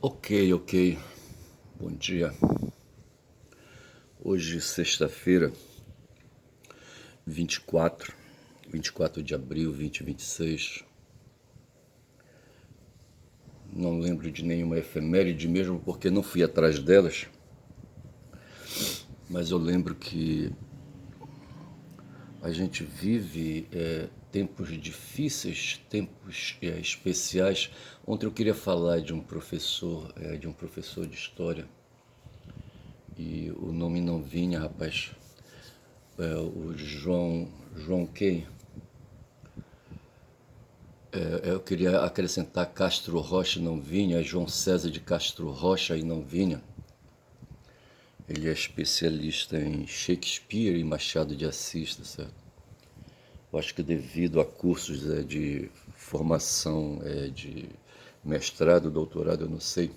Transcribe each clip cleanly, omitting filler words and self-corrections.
Ok. Bom dia. Hoje, sexta-feira, 24 de abril de 2026. Não lembro de nenhuma efeméride mesmo porque não fui atrás delas, mas eu lembro que a gente vive tempos difíceis, tempos especiais. Ontem eu queria falar de um professor de história e o nome não vinha, rapaz. O João quem? Eu queria acrescentar Castro Rocha e não vinha, João César de Castro Rocha e não vinha. Ele é especialista em Shakespeare e Machado de Assis, tá certo? Eu acho que devido a cursos de formação de mestrado, doutorado, eu não sei.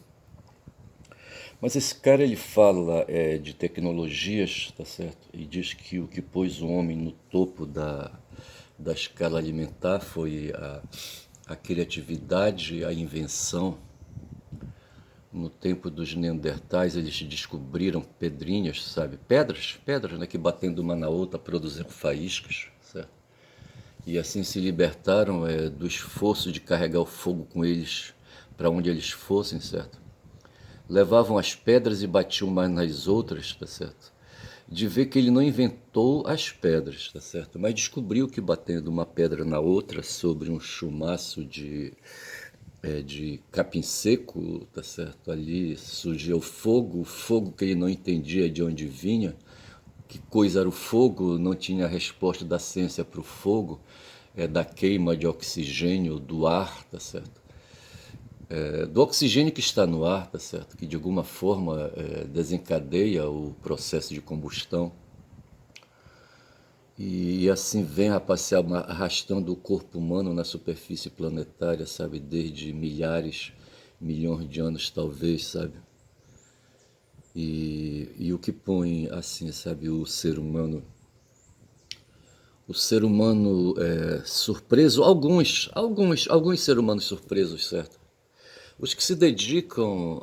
Mas esse cara ele fala de tecnologias, tá certo? E diz que o que pôs o homem no topo da escala alimentar foi a criatividade, a invenção. No tempo dos Neandertais, eles descobriram pedrinhas, sabe? Pedras, né? Que batendo uma na outra produziram faíscas, certo? E assim se libertaram do esforço de carregar o fogo com eles para onde eles fossem, certo? Levavam as pedras e batiam umas nas outras, tá certo? De ver que ele não inventou as pedras, tá certo? Mas descobriu que batendo uma pedra na outra sobre um chumaço de capim seco, tá certo? Ali surgia o fogo que ele não entendia de onde vinha, que coisa era o fogo, não tinha resposta da ciência para o fogo, da queima de oxigênio do ar, tá certo? Do oxigênio que está no ar, tá certo? Que de alguma forma desencadeia o processo de combustão. E assim vem, rapaz, se arrastando o corpo humano na superfície planetária, sabe? Desde milhares, milhões de anos, talvez, sabe? E o que põe, assim, sabe, o ser humano surpreso, alguns seres humanos surpresos, certo? Os que se dedicam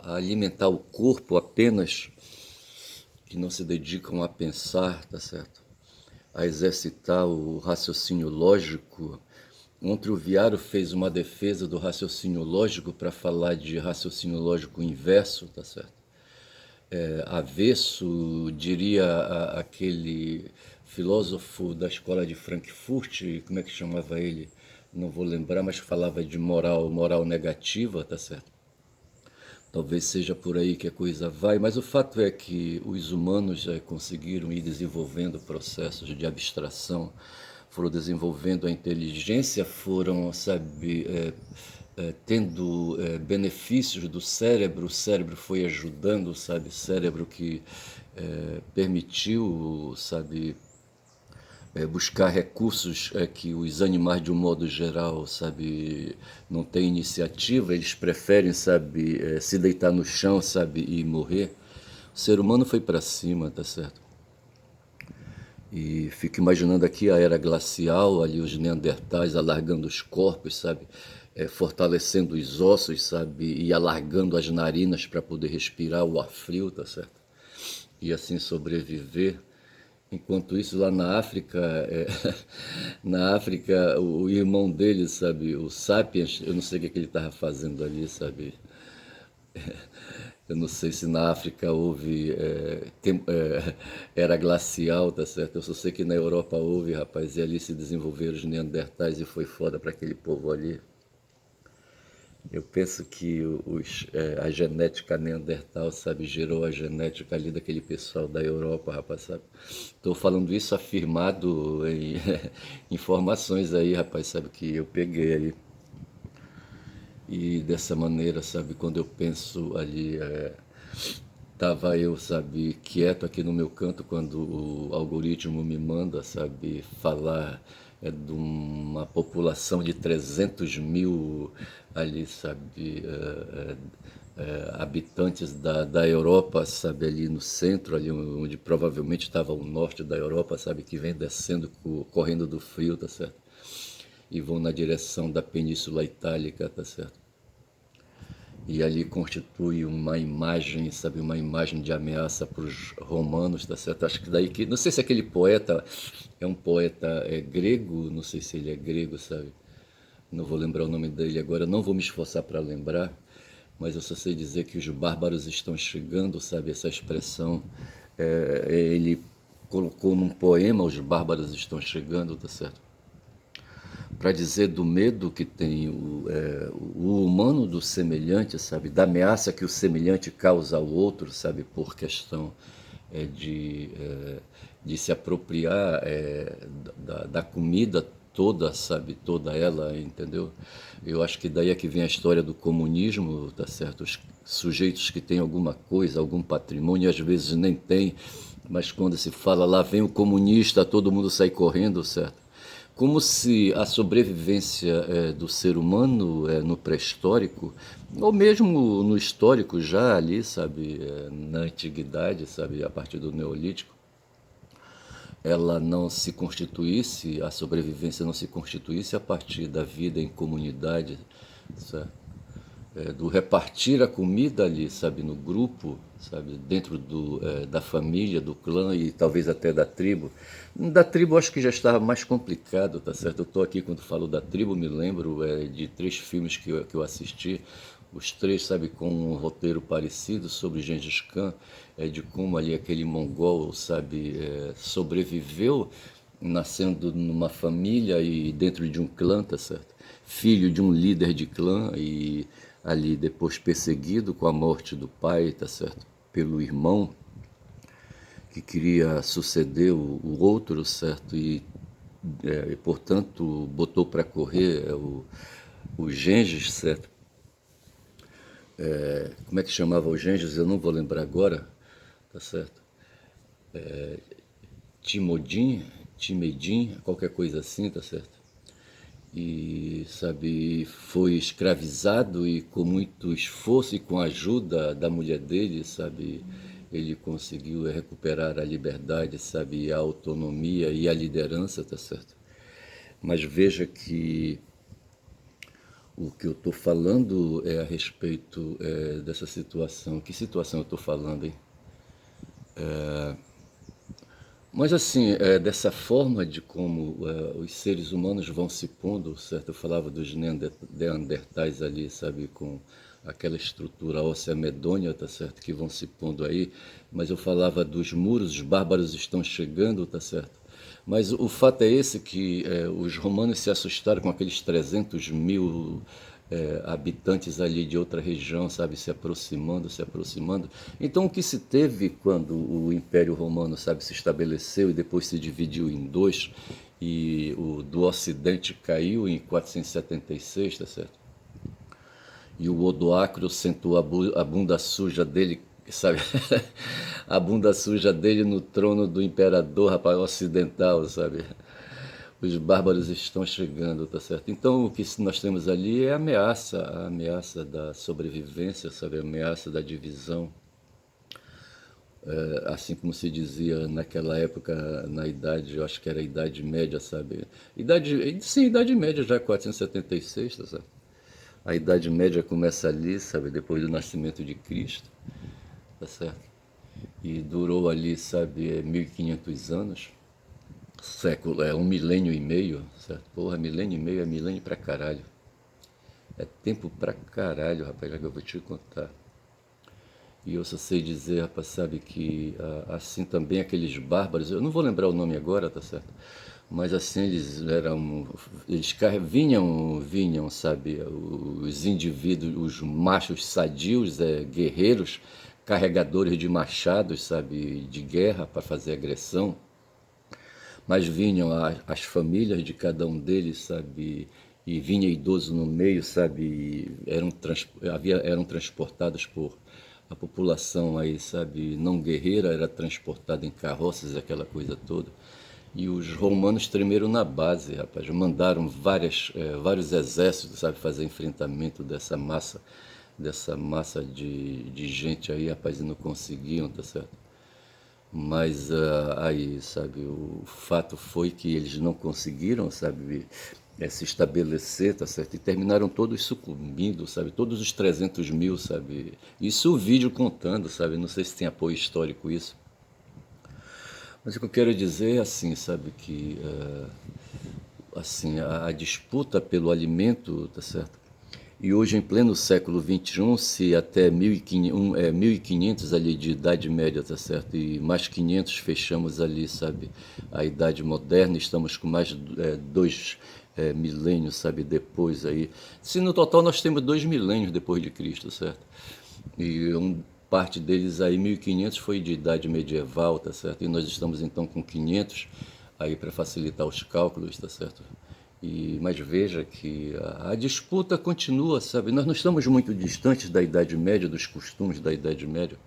a alimentar o corpo apenas, que não se dedicam a pensar, tá certo? A exercitar o raciocínio lógico. Ontem o Viário fez uma defesa do raciocínio lógico para falar de raciocínio lógico inverso, tá certo? Avesso, diria aquele filósofo da escola de Frankfurt, como é que chamava ele? Não vou lembrar, mas falava de moral negativa, tá certo? Talvez seja por aí que a coisa vai, mas o fato é que os humanos conseguiram ir desenvolvendo processos de abstração, foram desenvolvendo a inteligência, foram, sabe, tendo benefícios do cérebro, o cérebro foi ajudando, sabe, o cérebro que permitiu, sabe, buscar recursos que os animais de um modo geral, sabe, não têm iniciativa, eles preferem, sabe, se deitar no chão, sabe, e morrer. O ser humano foi para cima, tá certo? E fico imaginando aqui a era glacial, ali os neandertais alargando os corpos, sabe, fortalecendo os ossos, sabe, e alargando as narinas para poder respirar o ar frio, tá certo? E assim sobreviver. Enquanto isso, lá na África, na África, o irmão dele, sabe, o Sapiens, eu não sei o que, é que ele estava fazendo ali, sabe? Eu não sei se na África houve era glacial, tá certo? Eu só sei que na Europa houve, rapaz, e ali se desenvolveram os Neandertais e foi foda para aquele povo ali. Eu penso que a genética neandertal, sabe, gerou a genética ali daquele pessoal da Europa, rapaz, sabe? Estou falando isso afirmado em informações aí, rapaz, sabe, que eu peguei ali. E dessa maneira, sabe, quando eu penso ali, tava eu, sabe, quieto aqui no meu canto quando o algoritmo me manda, sabe, falar de uma população de 300 mil ali, sabe, habitantes da Europa, sabe, ali no centro, ali onde provavelmente estava o norte da Europa, sabe, que vem descendo, correndo do frio, tá certo? E vão na direção da Península Itálica, tá certo? e ali constitui uma imagem, sabe, uma imagem de ameaça para os romanos, tá certo? Acho que daí que, não sei se aquele poeta é um poeta grego, não sei se ele é grego, sabe? Não vou lembrar o nome dele agora, não vou me esforçar para lembrar, mas eu só sei dizer que os bárbaros estão chegando, sabe? Essa expressão, ele colocou num poema, os bárbaros estão chegando, tá certo? Para dizer do medo que tem o humano do semelhante, sabe? Da ameaça que o semelhante causa ao outro, sabe? Por questão de se apropriar da comida toda, sabe? Toda ela, entendeu? Eu acho que daí é que vem a história do comunismo, tá certo? Os sujeitos que têm alguma coisa, algum patrimônio, às vezes nem tem, mas quando se fala lá vem o comunista, todo mundo sai correndo, certo? Como se a sobrevivência do ser humano no pré-histórico, ou mesmo no histórico já ali, sabe, na antiguidade, sabe, a partir do Neolítico, ela não se constituísse, a sobrevivência não se constituísse a partir da vida em comunidade, certo? Do repartir a comida ali, sabe, no grupo, sabe, dentro da família, do clã e talvez até da tribo. Da tribo acho que já estava mais complicado, tá certo? Eu estou aqui quando falo da tribo, me lembro de 3 filmes que eu assisti, os 3, sabe, com um roteiro parecido sobre Gengis Khan, de como ali aquele mongol, sabe, sobreviveu nascendo numa família e dentro de um clã, tá certo? Filho de um líder de clã e ali depois perseguido com a morte do pai, tá certo? Pelo irmão que queria suceder o outro, certo? E portanto botou para correr o Gengis, certo? Como é que chamava o Gengis? Eu não vou lembrar agora, tá certo? Timodin, Timedin, qualquer coisa assim, tá certo? E, sabe, foi escravizado e com muito esforço e com a ajuda da mulher dele, sabe, ele conseguiu recuperar a liberdade, sabe, a autonomia e a liderança, tá certo? Mas veja que o que eu estou falando é a respeito dessa situação. Que situação eu estou falando, hein? Mas assim, dessa forma de como os seres humanos vão se pondo, certo? Eu falava dos neandertais ali, sabe, com aquela estrutura óssea medonha, tá certo? Que vão se pondo aí, mas eu falava dos muros, os bárbaros estão chegando, tá certo? Mas o fato é esse que os romanos se assustaram com aqueles 300 mil habitantes ali de outra região, sabe, se aproximando, se aproximando. Então, o que se teve quando o Império Romano, sabe, se estabeleceu e depois se dividiu em dois e o do Ocidente caiu em 476, tá certo? E o Odoacro sentou a bunda suja dele, sabe, a bunda suja dele no trono do imperador, rapaz, ocidental, sabe? Os bárbaros estão chegando, tá certo? Então o que nós temos ali é a ameaça da sobrevivência, sabe? A ameaça da divisão, assim como se dizia naquela época, na idade, eu acho que era a Idade Média, sabe? Sim, Idade Média já, 476, tá certo? A Idade Média começa ali, sabe? Depois do nascimento de Cristo, tá certo? E durou ali, sabe, 1500 anos. Século, 1 milênio e meio, certo? Porra, milênio e meio é milênio pra caralho. É tempo pra caralho, rapaz, já que eu vou te contar. E eu só sei dizer, rapaz, sabe, que assim também aqueles bárbaros, eu não vou lembrar o nome agora, tá certo? Mas assim eles eram, vinham, sabe, os indivíduos, os machos sadios, guerreiros, carregadores de machados, sabe, de guerra para fazer agressão, mas vinham as famílias de cada um deles, sabe, e vinha idoso no meio, sabe, e eram transportados por a população aí, sabe, não guerreira, era transportada em carroças, aquela coisa toda. E os romanos tremeram na base, rapaz, mandaram vários exércitos, sabe, fazer enfrentamento dessa massa de gente aí, rapaz, e não conseguiam, tá certo? Mas aí, sabe, o fato foi que eles não conseguiram, sabe, se estabelecer, tá certo? E terminaram todos sucumbindo, sabe? Todos os 300 mil, sabe? Isso o vídeo contando, sabe? Não sei se tem apoio histórico isso. Mas o que eu quero dizer é assim, sabe? Que assim, a disputa pelo alimento, tá certo? E hoje, em pleno século XXI, se até 1500 ali de Idade Média, tá certo? E mais 500 fechamos ali, sabe? A Idade Moderna, estamos com mais dois milênios, sabe? Depois aí. Se no total nós temos 2 milênios depois de Cristo, certo? E parte deles aí, 1500 foi de Idade Medieval, tá certo? E nós estamos então com 500 aí para facilitar os cálculos, tá certo? Mas veja que a disputa continua, sabe? Nós não estamos muito distantes da Idade Média, dos costumes da Idade Média.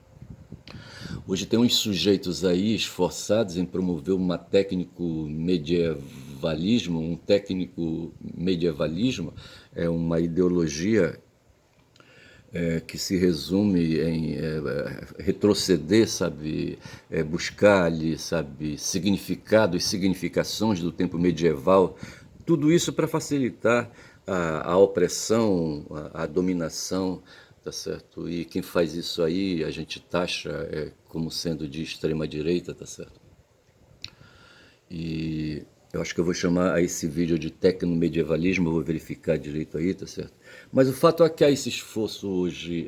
Hoje tem uns sujeitos aí esforçados em promover uma técnico medievalismo, um técnico medievalismo, é uma ideologia que se resume em retroceder, sabe, buscar ali, sabe, significado e significações do tempo medieval, tudo isso para facilitar a opressão, a dominação, tá certo? E quem faz isso aí a gente taxa como sendo de extrema direita, tá certo? E eu acho que eu vou chamar a esse vídeo de tecnomedievalismo, eu vou verificar direito aí, tá certo? Mas o fato é que há esse esforço hoje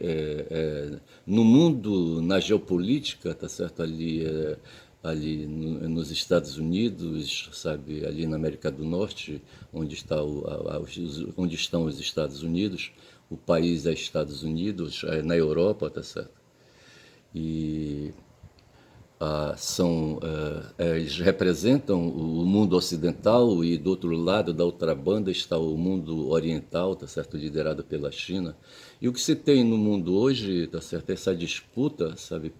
no mundo, na geopolítica, tá certo? Ali nos Estados Unidos, sabe? Ali na América do Norte, onde, onde estão os Estados Unidos, o país é Estados Unidos, na Europa, tá certo? E eles representam o mundo ocidental e do outro lado, da outra banda, está o mundo oriental, tá certo, liderado pela China. E o que se tem no mundo hoje, tá certo, é essa disputa, sabe,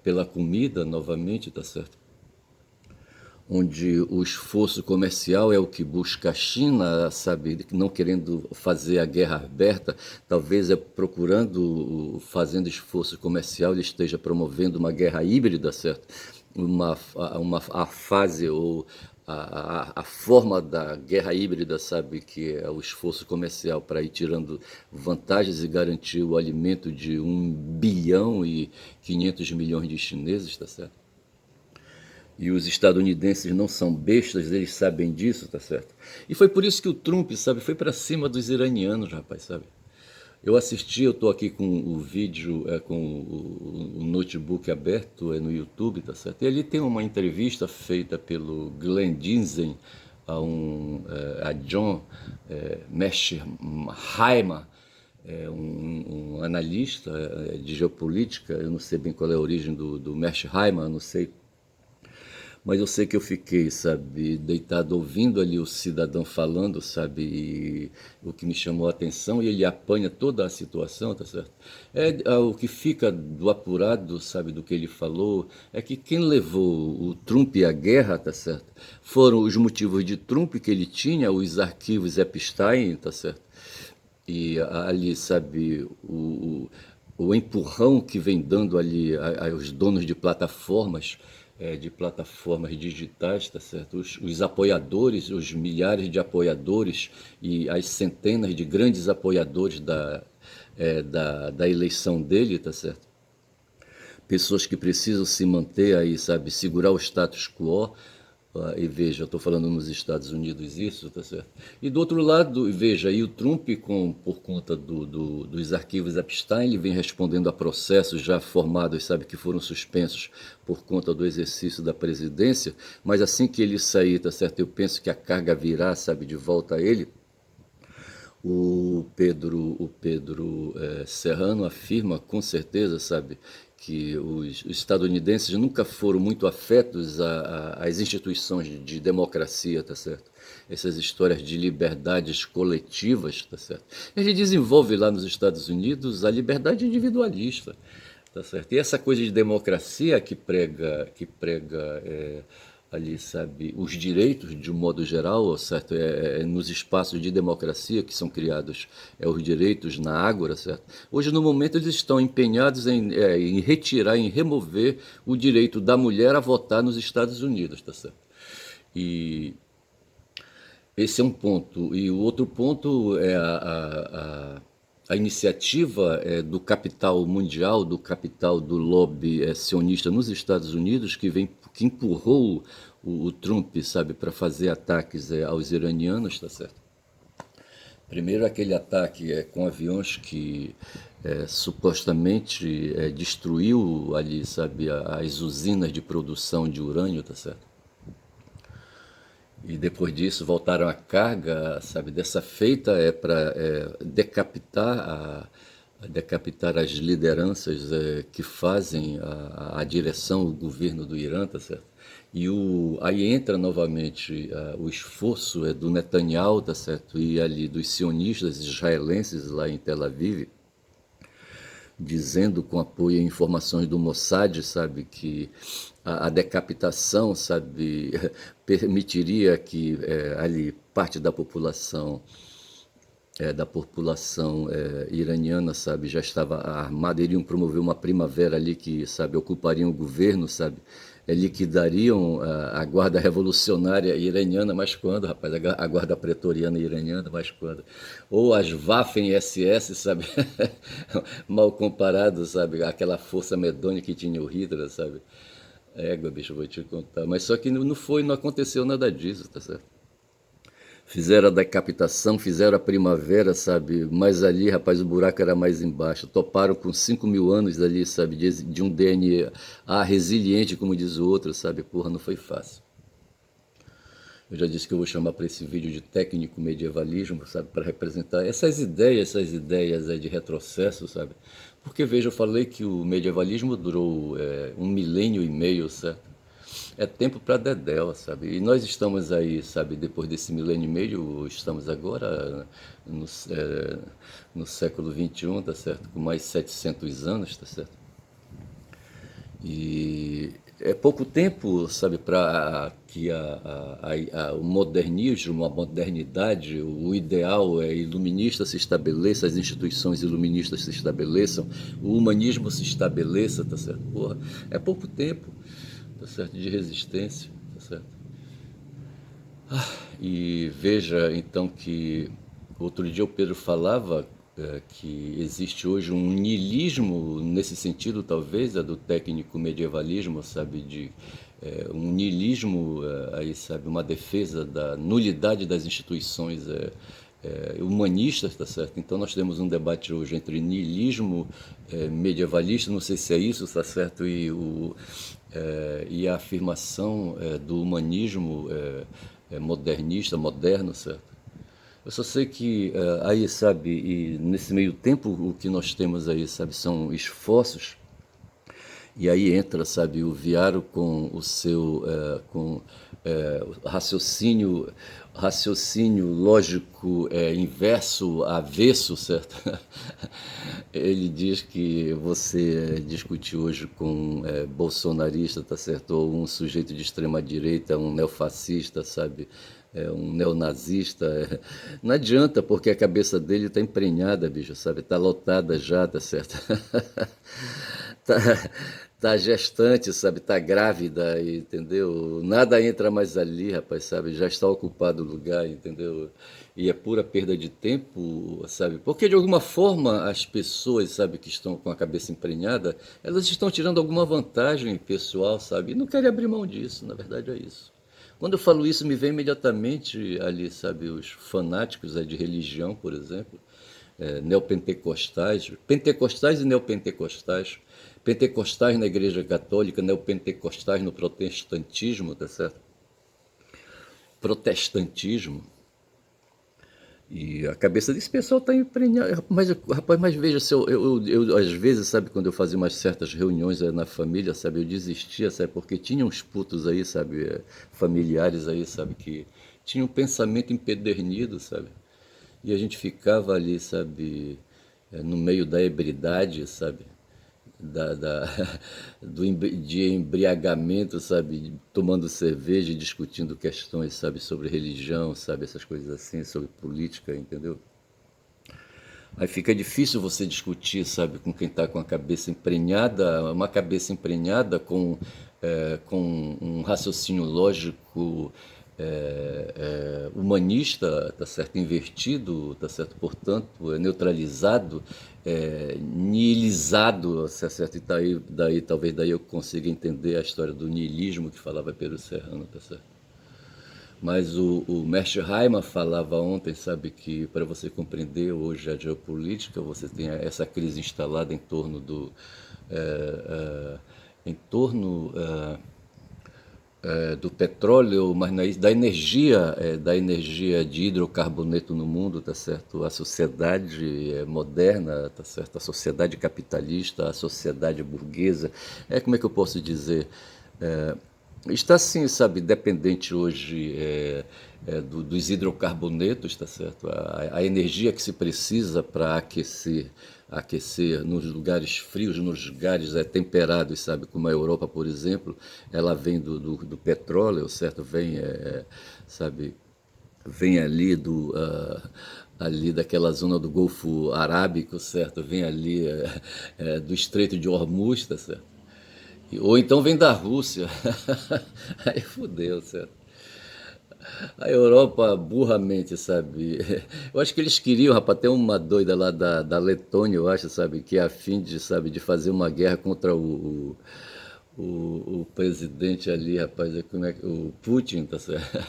pela comida novamente, tá certo? Onde o esforço comercial é o que busca a China, sabe, não querendo fazer a guerra aberta, talvez procurando, fazendo esforço comercial, ele esteja promovendo uma guerra híbrida, certo? A fase ou a forma da guerra híbrida, sabe, que é o esforço comercial para ir tirando vantagens e garantir o alimento de 1,5 bilhão de chineses, tá certo? E os estadunidenses não são bestas, eles sabem disso, tá certo? E foi por isso que o Trump, sabe, foi para cima dos iranianos, rapaz, sabe? Eu assisti, eu estou aqui com o vídeo, com o notebook aberto no YouTube, tá certo? E ali tem uma entrevista feita pelo Glenn Dinsen a John Mearsheimer, um analista de geopolítica. Eu não sei bem qual é a origem do Mearsheimer, eu não sei, mas eu sei que eu fiquei, sabe, deitado ouvindo ali o cidadão falando, sabe, e o que me chamou a atenção, e ele apanha toda a situação, tá certo? O que fica do apurado, sabe, do que ele falou, é que quem levou o Trump à guerra, tá certo? Foram os motivos de Trump que ele tinha, os arquivos Epstein, tá certo? E ali, sabe, o empurrão que vem dando ali aos donos de plataformas digitais, tá certo? Os apoiadores, os milhares de apoiadores e as centenas de grandes apoiadores da eleição dele, tá certo? Pessoas que precisam se manter aí, sabe, segurar o status quo. E veja, eu estou falando nos Estados Unidos isso, tá certo? E do outro lado, veja, aí o Trump, por conta dos arquivos Epstein, ele vem respondendo a processos já formados, sabe, que foram suspensos por conta do exercício da presidência, mas assim que ele sair, tá certo? Eu penso que a carga virá, sabe, de volta a ele. O Pedro Serrano afirma com certeza, sabe, que os estadunidenses nunca foram muito afetos às instituições de democracia, tá certo? Essas histórias de liberdades coletivas, tá certo? Ele desenvolve lá nos Estados Unidos a liberdade individualista, tá certo? E essa coisa de democracia que prega ali, sabe, os direitos de um modo geral, certo? Nos espaços de democracia que são criados, os direitos na ágora, certo? Hoje, no momento, eles estão empenhados em retirar, em remover o direito da mulher a votar nos Estados Unidos, tá certo? E Esse é um ponto. E o outro ponto é a iniciativa do capital mundial, do capital do lobby sionista nos Estados Unidos, que empurrou o Trump, sabe, para fazer ataques aos iranianos, tá certo? Primeiro aquele ataque com aviões que supostamente destruiu ali, sabe, as usinas de produção de urânio, tá certo? E depois disso voltaram a carga, sabe, dessa feita para decapitar as lideranças que fazem a direção, o governo do Irã, tá certo? Aí entra novamente o esforço do Netanyahu, tá certo? E ali dos sionistas israelenses lá em Tel Aviv, dizendo com apoio a informações do Mossad, sabe, que a decapitação, sabe, permitiria que ali parte da população iraniana, sabe, já estava armada, iriam promover uma primavera ali que, sabe, ocupariam o governo, sabe, liquidariam a guarda revolucionária iraniana, mas quando, rapaz, a guarda pretoriana iraniana, mas quando? Ou as Waffen-SS, sabe, mal comparado, sabe, aquela força medonha que tinha o Hitler, sabe, égua, bicho, vou te contar, mas só que não aconteceu nada disso, tá certo? Fizeram a decapitação, fizeram a primavera, sabe? Mas ali, rapaz, o buraco era mais embaixo. Toparam com 5.000 anos ali, sabe? De um DNA resiliente, como diz o outro, sabe? Porra, não foi fácil. Eu já disse que eu vou chamar para esse vídeo de técnico medievalismo, sabe? Para representar essas ideias de retrocesso, sabe? Porque, veja, eu falei que o medievalismo durou 1,5 milênio, certo? É tempo para Dedéu, sabe? E nós estamos aí, sabe, depois desse 1,5 milênio, estamos agora no século XXI, tá certo? Com mais 700 anos, tá certo? E é pouco tempo, sabe, para que o modernismo, a modernidade, o ideal iluminista se estabeleça, as instituições iluministas se estabeleçam, o humanismo se estabeleça, tá certo? Porra, é pouco tempo, tá certo, de resistência, tá certo? E veja então que outro dia o Pedro falava que existe hoje um niilismo nesse sentido, talvez, do técnico medievalismo, sabe, um niilismo, aí, sabe, uma defesa da nulidade das instituições humanistas, tá certo? Então nós temos um debate hoje entre niilismo medievalista, não sei se é isso, tá certo, e a afirmação do humanismo modernista, moderno, certo? Eu só sei que aí, sabe, e nesse meio tempo o que nós temos aí, sabe, são esforços, e aí entra, sabe, o Viaro com o seu raciocínio lógico inverso, avesso, certo? Ele diz que você discutir hoje com um bolsonarista, tá certo? Ou um sujeito de extrema direita, um neofascista, sabe? Um neonazista. Não adianta, porque a cabeça dele está emprenhada, bicho, sabe? Está lotada já, tá certo? tá, tá gestante, sabe? Tá grávida, entendeu? Nada entra mais ali, rapaz, sabe? Já está ocupado o lugar, entendeu? E é pura perda de tempo, sabe? Porque de alguma forma as pessoas, sabe, que estão com a cabeça emprenhada, elas estão tirando alguma vantagem pessoal, sabe? E não querem abrir mão disso, na verdade é isso. Quando eu falo isso, me vem imediatamente ali, sabe, os fanáticos de religião, por exemplo, pentecostais e neopentecostais, pentecostais na Igreja Católica, neopentecostais no protestantismo, tá certo? Protestantismo. E a cabeça desse pessoal está emprenhada. Mas, rapaz, mas veja, se eu, às vezes, sabe, quando eu fazia umas certas reuniões na família, sabe, eu desistia, sabe, porque tinha uns putos aí, sabe, familiares aí, sabe, que tinham um pensamento empedernido, sabe, e a gente ficava ali, sabe, no meio da ebriedade, sabe, da, da, de embriagamento, sabe, tomando cerveja e discutindo questões, sabe, sobre religião, sabe, essas coisas assim, sobre política, entendeu? Aí fica difícil você discutir, sabe, com quem está com a cabeça emprenhada, uma cabeça emprenhada com um raciocínio lógico humanista, tá certo, invertido, tá certo, portanto, neutralizado, nihilizado, tá certo, e daí talvez daí eu consiga entender a história do nihilismo que falava Pedro Serrano, tá certo. Mas o Mestre Heimer falava ontem, sabe, que para você compreender hoje a geopolítica, você tem essa crise instalada em torno do em torno do petróleo, mas da energia de hidrocarboneto no mundo, tá certo? A sociedade moderna, tá certo? A sociedade capitalista, a sociedade burguesa, como é que eu posso dizer? Está sim, sabe, dependente hoje dos hidrocarbonetos, tá certo? A energia que se precisa para aquecer nos lugares frios, nos lugares temperados, sabe, como a Europa, por exemplo, ela vem do petróleo, certo? Sabe, vem ali daquela zona do Golfo Arábico, certo? Vem ali do Estreito de Hormuz, tá certo? Ou então vem da Rússia. Aí fudeu, certo? A Europa, burramente, sabe? Eu acho que eles queriam, rapaz, tem uma doida lá da Letônia, eu acho, sabe? Que é a fim de, sabe, de fazer uma guerra contra o presidente ali, rapaz, como é que, o Putin, tá certo?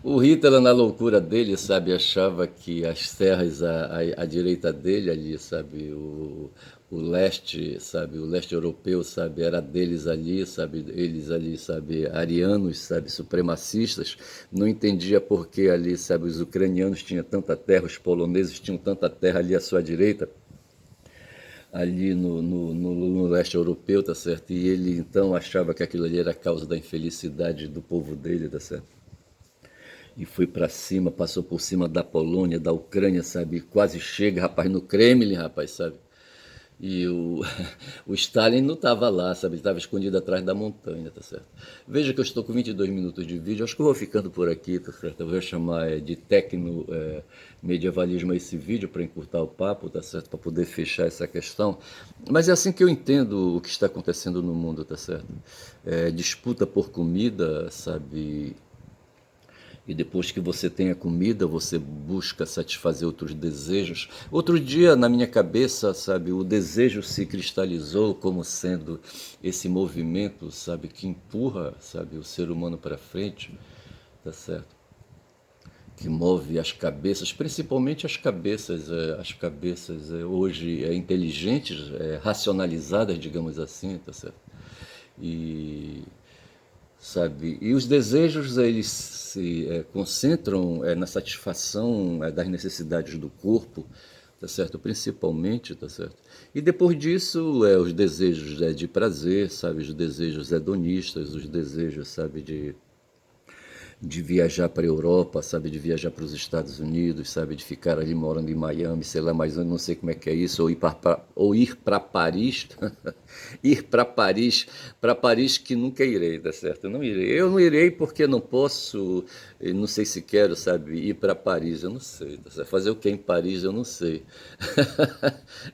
O Hitler, na loucura dele, sabe, achava que as terras à direita dele ali, sabe, o leste, sabe, o leste europeu, sabe, era deles ali, sabe, eles ali, sabe, arianos, sabe, supremacistas, não entendia por que ali, sabe, os ucranianos tinham tanta terra, os poloneses tinham tanta terra ali à sua direita, ali no leste europeu, tá certo? E ele então achava que aquilo ali era a causa da infelicidade do povo dele, tá certo? E foi para cima, passou por cima da Polônia, da Ucrânia, sabe? Quase chega, rapaz, no Kremlin, rapaz, sabe? E o Stalin não estava lá, sabe? Ele estava escondido atrás da montanha, tá certo? Veja que eu estou com 22 minutos de vídeo, acho que eu vou ficando por aqui, tá certo? Eu vou chamar de tecno-medievalismo esse vídeo para encurtar o papo, tá certo? Para poder fechar essa questão. Mas é assim que eu entendo o que está acontecendo no mundo, tá certo? Disputa por comida, sabe? E depois que você tem a comida, você busca satisfazer outros desejos. Outro dia, na minha cabeça, sabe, o desejo se cristalizou como sendo esse movimento, sabe, que empurra, sabe, o ser humano para frente, tá certo? Que move as cabeças, principalmente as cabeças hoje inteligentes, racionalizadas, digamos assim, tá certo? E sabe? E os desejos eles se concentram na satisfação das necessidades do corpo, tá certo? Principalmente, tá certo? E depois disso, os desejos de prazer, sabe? Os desejos hedonistas, os desejos, sabe, de viajar para a Europa, sabe, de viajar para os Estados Unidos, sabe, de ficar ali morando em Miami, sei lá, mas eu não sei como é que é isso, ou ir para Paris, ir para Paris que nunca irei, tá certo? Eu não irei porque não posso, não sei se quero, sabe, ir para Paris, eu não sei, tá certo? Fazer o que em Paris, eu não sei.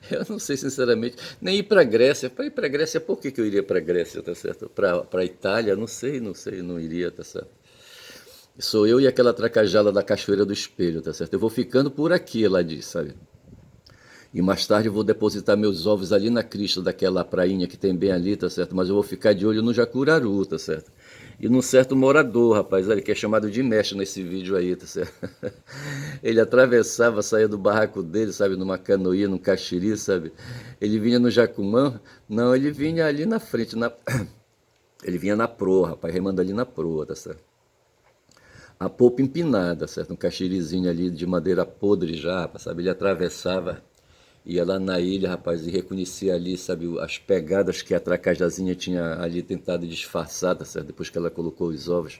Eu não sei, sinceramente, nem ir para a Grécia. Para ir para a Grécia, por que eu iria para a Grécia, tá certo? Para a Itália, não sei, não iria, tá certo? Sou eu e aquela tracajala da Cachoeira do Espelho, tá certo? Eu vou ficando por aqui, ela diz, sabe? E mais tarde eu vou depositar meus ovos ali na crista daquela prainha que tem bem ali, tá certo? Mas eu vou ficar de olho no Jacuraru, tá certo? E num certo morador, rapaz, olha, que é chamado de mestre nesse vídeo aí, tá certo? Ele atravessava, saía do barraco dele, sabe, numa canoinha, num caxiri, sabe? Ele vinha no Jacumã, não, ele vinha ali na frente, ele vinha na proa, rapaz, remando ali na proa, tá certo? A polpa empinada, certo? Um caxirizinho ali de madeira podre já, sabe? Ele atravessava, ia lá na ilha, rapaz, e reconhecia ali, sabe, as pegadas que a tracajazinha tinha ali tentado disfarçar, tá certo? Depois que ela colocou os ovos.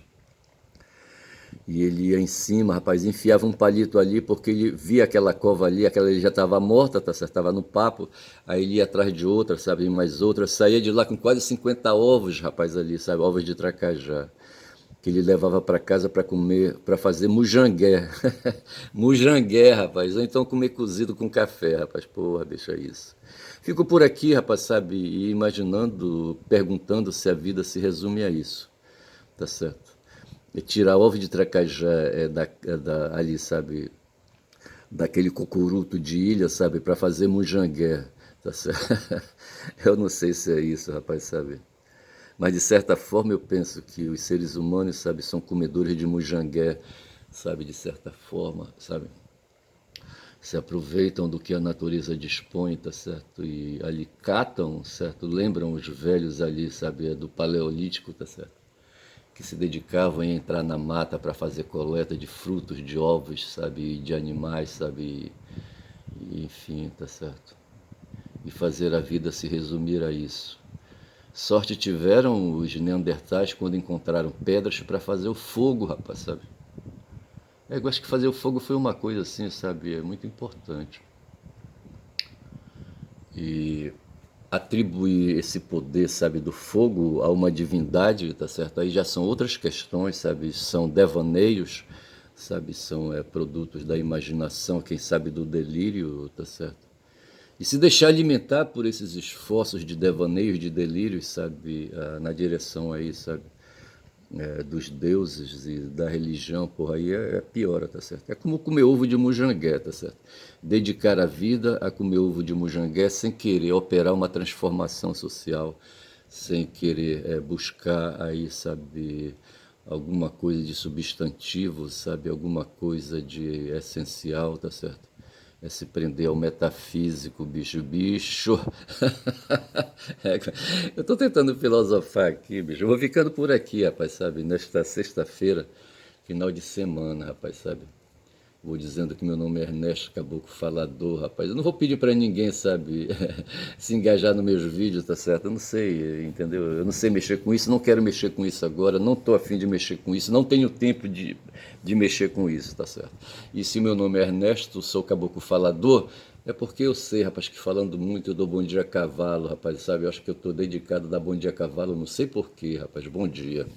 E ele ia em cima, rapaz, enfiava um palito ali, porque ele via aquela cova ali, aquela ele já estava morta, tá certo? Estava no papo, aí ele ia atrás de outra, sabe, mais outra, saía de lá com quase 50 ovos, rapaz, ali, sabe, ovos de tracajá que ele levava para casa para comer, para fazer mujangué. Mujangué, rapaz. Ou então comer cozido com café, rapaz. Porra, deixa isso. Fico por aqui, rapaz, sabe, e imaginando, perguntando se a vida se resume a isso. Tá certo? tirar ovo de tracajá ali, sabe, daquele cocuruto de ilha, sabe, para fazer mujangué, tá certo? Eu não sei se é isso, rapaz, sabe? Mas de certa forma eu penso que os seres humanos, sabe, são comedores de mujangué, sabe, de certa forma, sabe? Se aproveitam do que a natureza dispõe, tá certo? E ali catam, certo? Lembram os velhos ali, sabe, do Paleolítico, tá certo? Que se dedicavam a entrar na mata para fazer coleta de frutos, de ovos, sabe, de animais, sabe, e, enfim, tá certo? E fazer a vida se resumir a isso. Sorte tiveram os neandertais quando encontraram pedras para fazer o fogo, rapaz, sabe? Eu acho que fazer o fogo foi uma coisa assim, sabe, é muito importante. E atribuir esse poder, sabe, do fogo a uma divindade, tá certo? Aí já são outras questões, sabe? São devaneios, sabe? São produtos da imaginação, quem sabe do delírio, tá certo? E se deixar alimentar por esses esforços de devaneios, de delírios, sabe? Na direção aí, sabe? Dos deuses e da religião, porra, aí piora, tá certo? É como comer ovo de mujangué, tá certo? Dedicar a vida a comer ovo de mujangué sem querer operar uma transformação social, sem querer buscar aí, sabe, alguma coisa de substantivo, sabe, alguma coisa de essencial, tá certo? É se prender ao metafísico, bicho. É, eu estou tentando filosofar aqui, bicho. Eu vou ficando por aqui, rapaz, sabe? Nesta sexta-feira, final de semana, rapaz, sabe? Vou dizendo que meu nome é Ernesto Caboclo Falador, rapaz. Eu não vou pedir para ninguém, sabe, se engajar nos meus vídeos, tá certo? Eu não sei, entendeu? Eu não sei mexer com isso, não quero mexer com isso agora, não estou afim de mexer com isso, não tenho tempo de mexer com isso, tá certo? E se meu nome é Ernesto, sou Caboclo Falador, é porque eu sei, rapaz, que falando muito eu dou bom dia a cavalo, rapaz, sabe? Eu acho que eu estou dedicado a dar bom dia a cavalo, não sei porquê, rapaz. Bom dia.